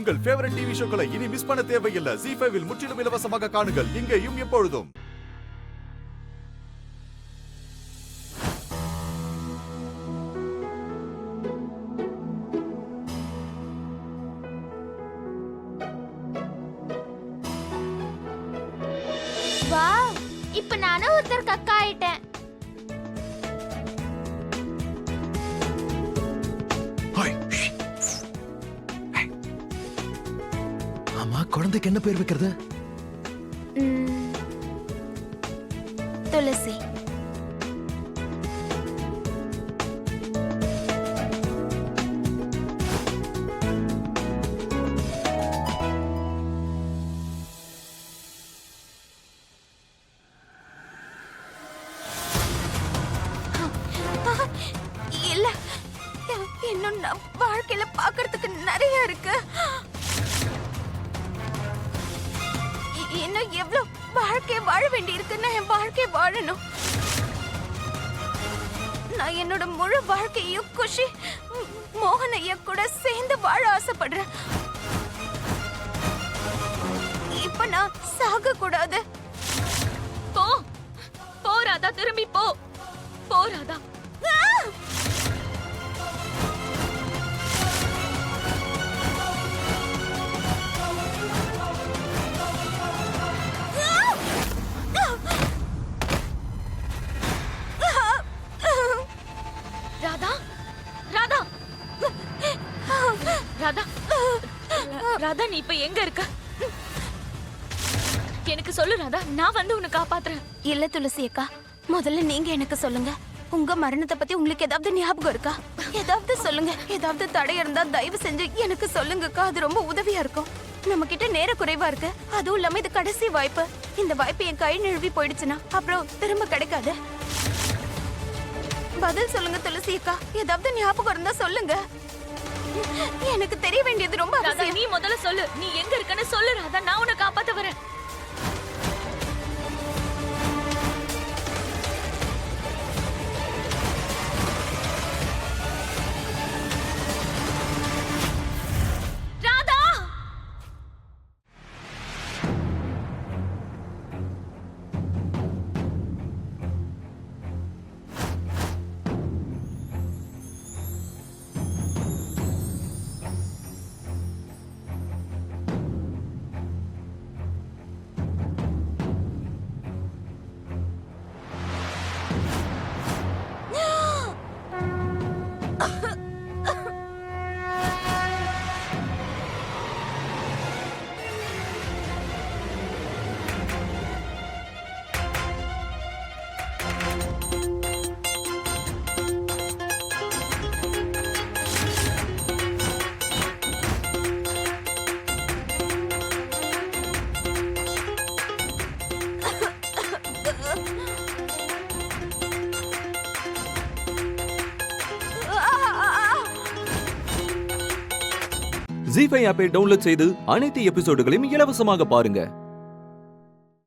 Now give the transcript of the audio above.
உங்கள் favourite TV ஷோக்களை இனி miss பண்ண தேவையில்லை. ZEE5 இல் முற்றிலும் இலவசமாக காணுங்கள், இங்கேயும் எப்பொழுதும். வாவ், இப்ப நானும் ஒருத்தர் கக்கா ஆயிட்டேன். ஆமா, குழந்தைக்கு என்ன பேர் வைக்கிறது? துளசி. இல்ல, இன்னும் வாழ்க்கையில பாக்குறதுக்கு நிறைய இருக்கு. இன்னும் எவ்வளவு வாழ்க்கை வாழ வேண்டி இருக்குன்னா என் வாழ்க்கை வாழணும். நான் என்னோட முழு வாழ்க்கையும் குஷி மோகனைய கூட சேர்ந்து வாழ ஆசைப்படுறேன். இப்ப நான் சாக கூடாது. போ போ ராதா, திரும்பி போ. போ ராதா. ராதா, ராதா, ராதா, ராதா, நீ இப்ப எங்க இருக்க? எனக்கு சொல்லு ராதா, நான் வந்து உன்னை காப்பாத்துறேன். இல்ல துளசி அக்கா, முதல்ல நீங்க எனக்கு சொல்லுங்க. உங்க மரணத்தை பத்தி உங்களுக்கு ஏதாவது ஞாபகம் இருக்கா? ஏதாவது சொல்லுங்க. ஏதாவது தடை இருந்தா தயவு செஞ்சு எனக்கு சொல்லுங்கக்கா, அது ரொம்ப உதவியா இருக்கும். நம்ம கிட்ட நேர குறைவா இருக்கு, அதுவும் இல்லாம இது கடைசி வாய்ப்பு. இந்த வாய்ப்பு என் கை நழுவி போயிடுச்சுன்னா அப்புறம் திரும்ப கிடைக்காது. பதில் சொல்லுங்க துளசி அக்கா, ஏதாவது ஞாபகம் இருந்தா சொல்லுங்க. எனக்கு தெரிய வேண்டியது ரொம்ப ராதா, அவசியம். நீ முதல்ல சொல்லு, நீ எங்க இருக்கன்னு சொல்லு ராதா, நான் உன்னை காப்பாத்த வரேன். ராதா, ZEE5 ஆப்பை டவுன்லோட் செய்து அனைத்து எபிசோடுகளையும் இலவசமாக பாருங்க.